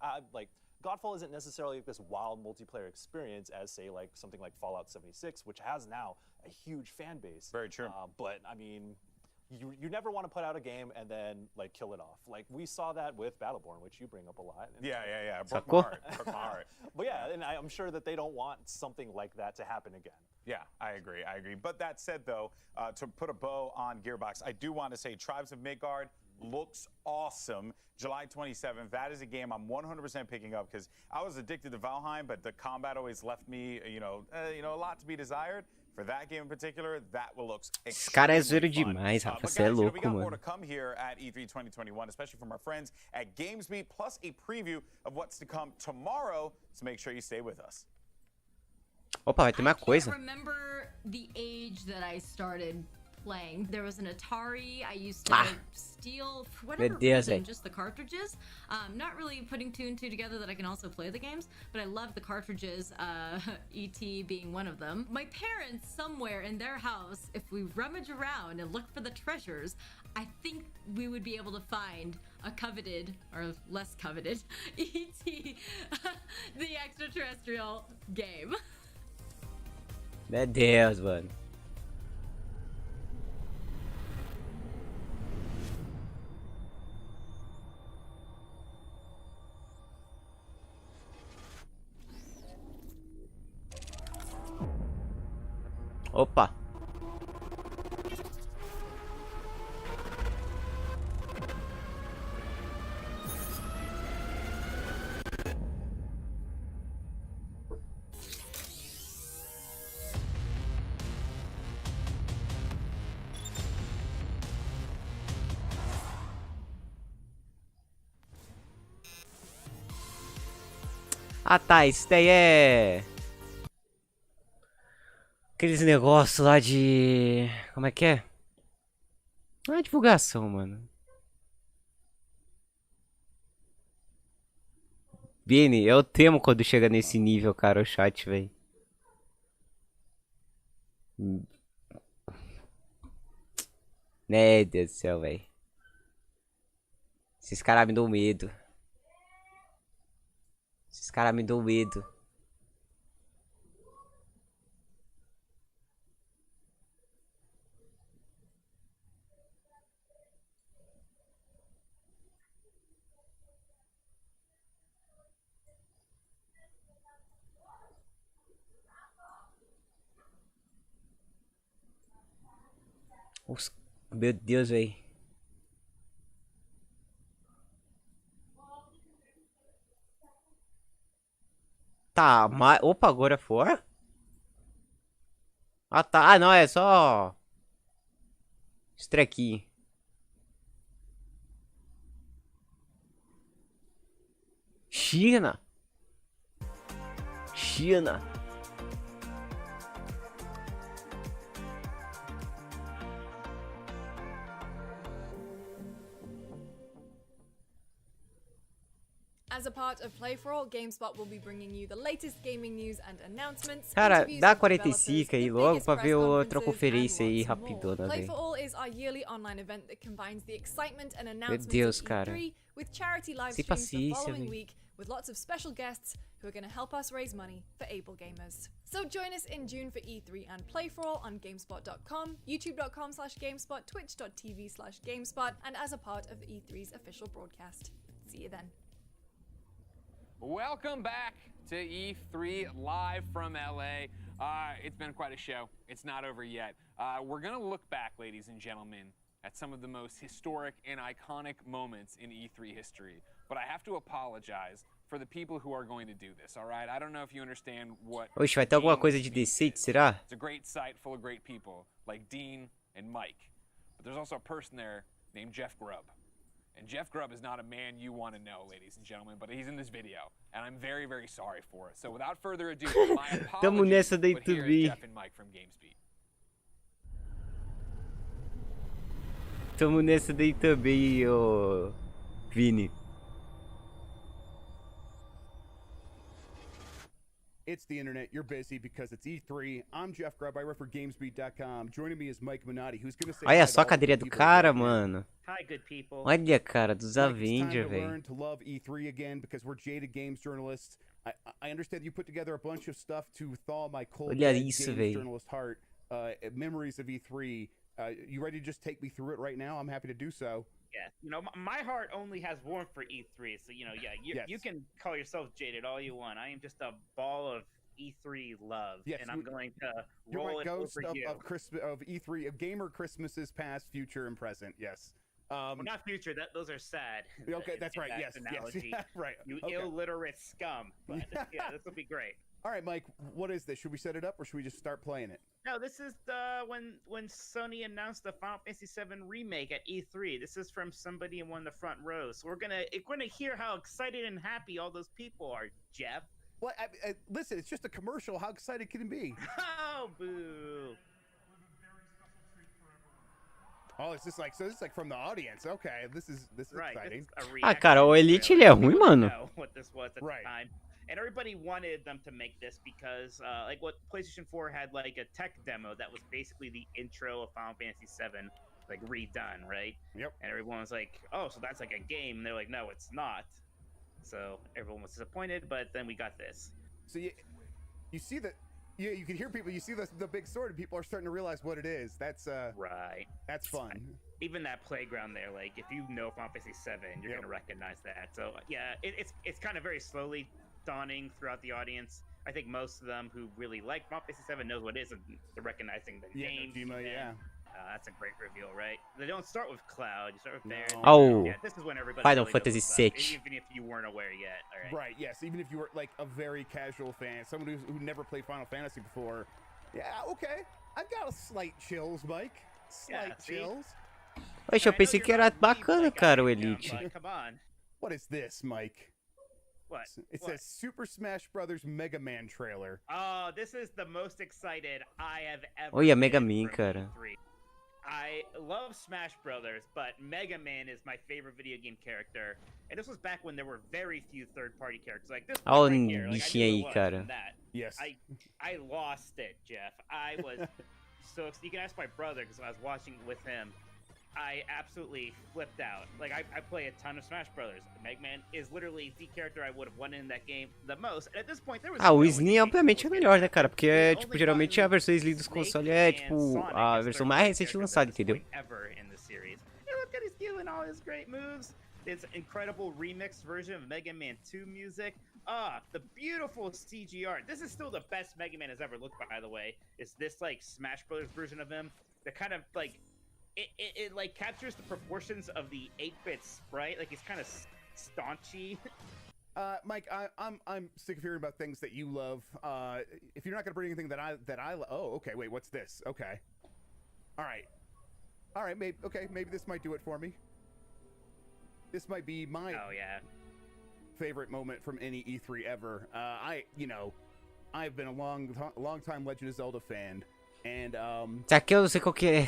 Godfall isn't necessarily this wild multiplayer experience as, say, like something like Fallout 76, which has now a huge fan base. Very true. But I mean, you never want to put out a game and then like kill it off. Like we saw that with Battleborn, which you bring up a lot. Yeah. Broke my heart. Broke my heart. But yeah, and I'm sure that they don't want something like that to happen again. Yeah, I agree. But that said, though, to put a bow on Gearbox, I do want to say Tribes of Midgard, looks awesome. July 27th, that is a game I'm 100% picking up because I was addicted to Valheim, but the combat always left me, a lot to be desired. For that game in particular, that will look Esse cara é zoeiro extremely fun. demais, Rafa. But Você é guys, we louco, got more mano. to come here at E3 2021, especially from our friends at GamesBeat, plus a preview of what's to come tomorrow. So make sure you stay with us. Opa, vai ter mais coisa. I remember the age that I started playing. There was an Atari. I used to steal, for whatever reason, just the cartridges. Not really putting two and two together that I can also play the games, but I love the cartridges, E.T. being one of them. My parents, somewhere in their house, if we rummage around and look for the treasures, I think we would be able to find a coveted, or less coveted, E.T. the extraterrestrial game. Meu Deus, mano. Opa. Ah tá, isso daí é... Aqueles negócios lá de... Como é que é? Ah, divulgação, mano. Vini, eu temo quando chega nesse nível, cara, o chat, velho. Meu Deus do céu, velho. Esses caras me dão medo. Esses caras me dão medo. Meu Deus, velho. Tá, mas... Opa, agora for? Ah, tá. Ah, não, é só... Esse trequinho. China. China. As a part of Play for All, GameSpot will be bringing you the latest gaming news and announcements. Cara, dá 45 aí logo pra ver outra conferência aí rapidona, Play for velho. All is our yearly online event that combines the excitement and Meu announcements Deus, of cara. E3 with charity live Sem streams the paciência, following velho. week with lots of special guests who are going to help us raise money for able gamers. So join us in June for E3 and Play for All on GameSpot.com, YouTube.com/GameSpot, Twitch.tv/GameSpot, and as a part of the E3's official broadcast. See you then. Welcome back to E3 live from LA. It's been quite a show. It's not over yet. We're going to look back, ladies and gentlemen, at some of the most historic and iconic moments in E3 history. But I have to apologize for the people who are going to do this, all right? I don't know if you understand what... Oxe, vai ter alguma coisa de deceit, será? It's a great site full of great people, like Dean and Mike. But there's also a person there named Jeff Grubb. And Jeff Grubb is not a man you want to know, ladies and gentlemen, but he's in this video, and I'm very, very sorry for it. So without further ado, my Tamo apologies, nessa daí but here is também. Jeff and Mike from GamesBeat. Tamo nessa daí também, ô... Vini. It's the internet. You're busy because it's E3. I'm Jeff Grubb. I work for GamesBeat.com. Joining me is Mike Minotti, who's going to say... Olha só a cadeirinha do cara, mano. Hi, good people. Olha a cara dos Mike, it's time Avengers, to velho. learn to love E3 again because we're jaded games journalists. I understand you put together a bunch of stuff to thaw my cold Olha dead isso, games velho. journalist heart. Memories of E3. You ready to just take me through it right now? I'm happy to do so. Yeah, you know, my heart only has warmth for E3, so you know, yeah, you can call yourself jaded all you want. I am just a ball of E3 love, and I'm going to You're roll my it ghost over you. of E3, of gamer Christmases past, future, and present. Yes. Well, not future. Those are sad. Okay, that's right. Yes, analogy. yes, right. You okay. illiterate scum. But yeah, this will be great. All right, Mike. What is this? Should we set it up or should we just start playing it? No, this is when Sony announced the Final Fantasy VII remake at E3. This is from somebody in one of the front rows. So we're gonna hear how excited and happy all those people are, Jeff. What? Listen, it's just a commercial. How excited can it be? Oh, boo! Oh, it's just like this is like from the audience. Okay, this is right, exciting. Ah, cara, o Elite ele é ruim, mano. Know what this was at the time. And everybody wanted them to make this because, like, what PlayStation 4 had, like, a tech demo that was basically the intro of Final Fantasy VII, like, redone, right? Yep. And everyone was like, oh, so that's like a game. And they're like, no, it's not. So everyone was disappointed, but then we got this. So you see that, you can hear people, you see the big sword, and people are starting to realize what it is. That's, right. That's fun. Even that playground there, like, if you know Final Fantasy VII, you're going to recognize that. So, yeah, it's kind of very slowly dawning throughout the audience. I think most of them who really like Final Fantasy VII knows what it is, and they're recognizing the name. That's a great reveal, right? They don't start with Cloud, you start with Baron. Oh, yeah, this is when everybody Final really Fantasy VI. Even if you weren't aware yet, all right? Right, yes, even if you were like a very casual fan, someone who never played Final Fantasy before. Yeah, okay. I've got a slight chills, Mike. Slight chills. Poxa, eu pensei que era bacana, cara, o Elite. Come on. What is this, Mike? What? It says Super Smash Brothers Mega Man trailer. Oh, this is the most excited I have ever Olha, Mega been Man, for cara. E3. I love Smash Brothers, but Mega Man is my favorite video game character. And this was back when there were very few third-party characters like this. Olha o Right here. Like, I bichinho knew aí, it was cara. from that. Yes. I lost it, Jeff. I was so you can ask my brother because I was watching with him. I absolutely flipped out. Like, I play a ton of Smash Brothers. Mega Man is literally the character I would have won in that game the most. And at this point, there was Ah, o Slim obviamente é melhor, né, cara? Porque, tipo, geralmente a versão Slim dos consoles é, tipo, a versão mais recente lançada, entendeu? Ever in the series. Hey, look at his skill and all his great moves. This incredible remixed version of Mega Man 2 music. The beautiful CG art. This is still the best Mega Man has ever looked, by the way. It's this, like, Smash Brothers version of him. The kind of, like, it like captures the proportions of the 8-bit sprite. Like, he's kind of staunchy. Mike, I'm sick of hearing about things that you love. If you're not gonna bring anything that I oh, okay, wait, what's this? Okay, all right, maybe this might do it for me. This might be my favorite moment from any E3 ever. I've been a long time Legend of Zelda fan. And Isso aqui eu não sei qual que é.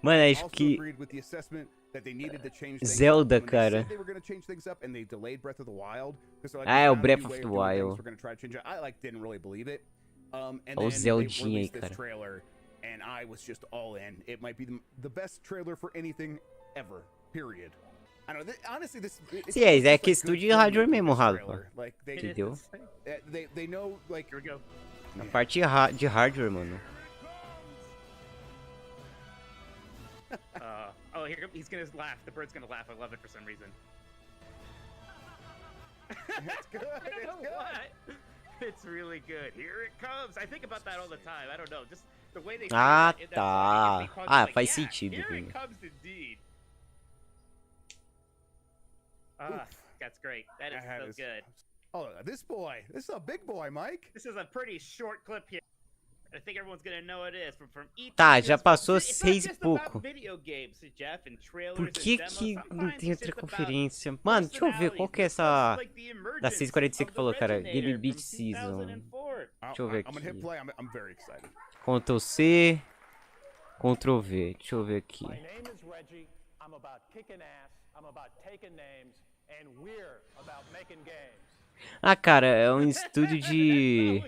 Mano, acho que Zelda, cara. Ah, é o Breath of the Wild. Olha o Zeldinha aí, cara. And I was just all in. It might be the best trailer for anything ever. Period. I don't know. Honestly, this. Sim, é questão de hardware mesmo, Rafa. Entendeu? They know, like. Here we go. A parte de hardware, mano. Oh, here he's gonna laugh. The bird's gonna laugh. I love it for some reason. It's good. I don't know what. It's really good. Here it comes. I think about that all the time. I don't know. Just the way they. Ah, it, tá. Like, Ah, like, faz sentido. Here it comes indeed. That's great. That is so good. Oh, this is a big boy, Mike. This is a pretty short clip here. I think everyone's gonna know what it is. From Tá, já passou 6 e pouco. Por que não tem outra conferência? Mano, deixa eu ver qual que é essa da 645 que falou, cara. Game Beat Season. Deixa eu ver aqui. Ctrl C, Ctrl V. Deixa eu ver aqui. Ah, cara, é um estúdio de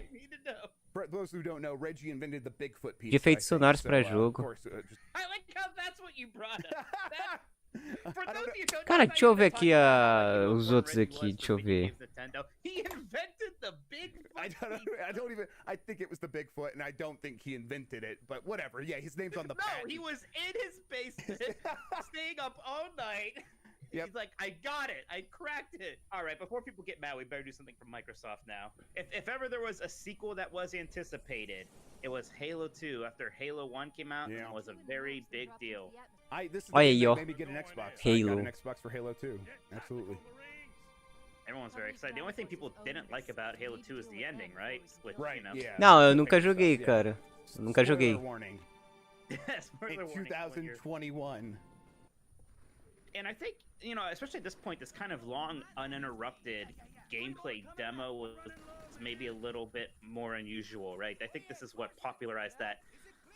efeitos sonoros pra jogo. Cara, deixa eu ver aqui os outros aqui, deixa eu ver. I think it was the Bigfoot, and I don't think he invented it, but whatever. Yeah, his name's on the patent. No, he was in his basement, staying up all night. Yep. He's like, I got it. I cracked it. All right, before people get mad, we better do something from Microsoft now. If ever there was a sequel that was anticipated, It was Halo 2 after Halo 1 came out, and it was a very big deal. Olha aí, ó. Halo. Xbox for Halo 2. Absolutely. Everyone's very excited. The only thing people didn't like about Halo 2 is the ending, right? With, you know, Não, eu nunca joguei, cara. Eu nunca joguei. Warning. Spoiler In 2021. And I think, you know, especially at this point, this kind of long, uninterrupted gameplay demo was maybe a little bit more unusual, right? I think this is what popularized that.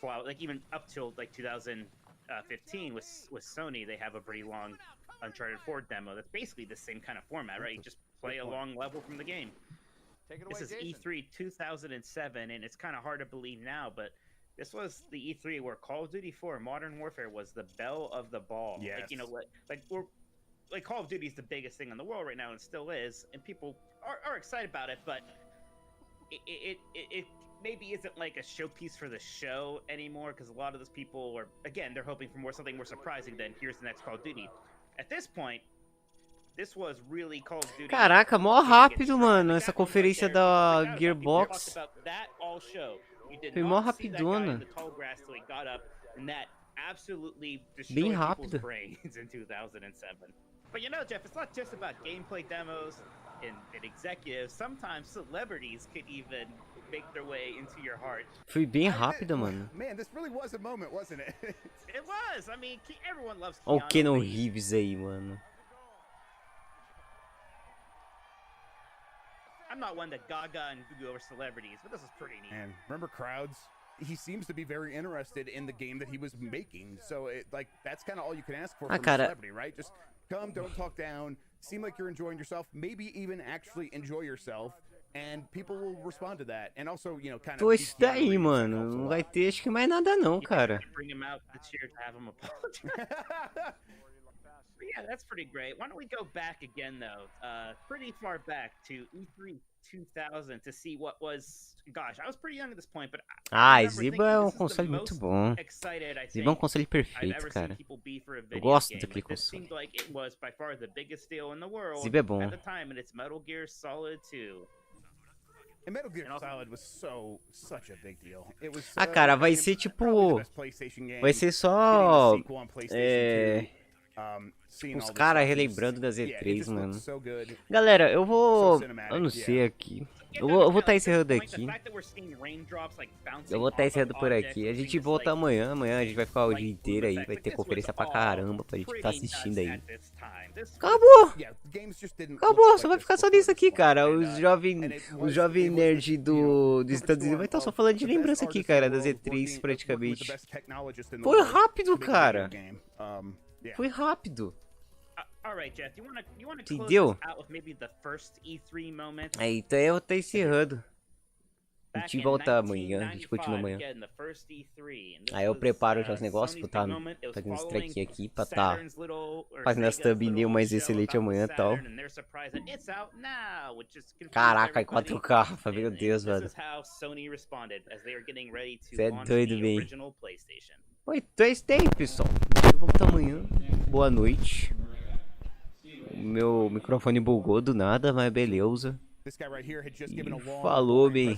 Like even up till like 2015 with Sony, they have a pretty long Uncharted 4 demo. That's basically the same kind of format, right? You just play a long level from the game. This is E3 2007, and it's kind of hard to believe now, but this was the E3 where Call of Duty 4 Modern Warfare was the belle of the ball. Yes. Like, you know, like Call of Duty is the biggest thing in the world right now, and still is, and people are excited about it, but it maybe isn't like a showpiece for the show anymore, because a lot of those people are, again, they're hoping for something more surprising than here's the next Call of Duty. At this point, this was really Call of Duty. Caraca, mó rápido, mano, essa conferência da Gearbox. Foi mó rapidona. Bem rápido. But you know, Jeff, it's not just about gameplay demos and executives. Sometimes celebrities could even make their way into your heart. Foi bem rápido, mano. Man, this really was a moment, wasn't it? It was. I mean, everyone loves Olha o Keanu Reeves aí, mano. I'm not one to gaga and goo over celebrities, but this is pretty neat. And remember crowds? He seems to be very interested in the game that he was making. So that's kind of all you can ask for from a celebrity, right? Just come, don't talk down, seem like you're enjoying yourself, maybe even actually enjoy yourself, and people will respond to that. And also, you know, kind of. Tô isso daí, mano. Não vai ter acho que mais nada não, cara. Bring him out the chair to have him apologize. Yeah, that's pretty great. Why don't we go back again, though? Pretty far back to E3 2000 to see what was. Gosh, I was pretty young at this point, but. Ziba é console muito bom. Ziba é console perfeito, cara. Eu gosto daquele console. Ziba é bom. And Metal Gear Solid was such a big deal. It was. Cara, vai ser tipo. Vai ser só. Os caras relembrando da Z3, mano. Galera, eu vou anunciar aqui. Eu vou estar encerrando aqui. Eu vou estar encerrando por aqui. A gente volta amanhã. Amanhã a gente vai ficar o dia inteiro aí. Vai ter conferência pra caramba pra gente estar assistindo aí. Acabou! Acabou! Só vai ficar só nisso aqui, cara. Os jovem nerd dos Estados Unidos vai estar só falando de lembrança aqui, cara. Da Z3 praticamente. Foi rápido, cara. Foi rápido. Entendeu? Aí, então eu tô encerrando. A gente volta amanhã, a gente continua amanhã. Aí eu preparo já os negócios pra tá fazendo os trequinhos aqui, pra tá fazendo as thumbnail mais excelente amanhã e tal. Caraca, é 4K, Rafa, meu Deus, mano. Você é doido, bem. Oi, então é isso aí, pessoal. Eu volto amanhã. Boa noite. Meu microfone bugou do nada, mas beleza. Falou, bem.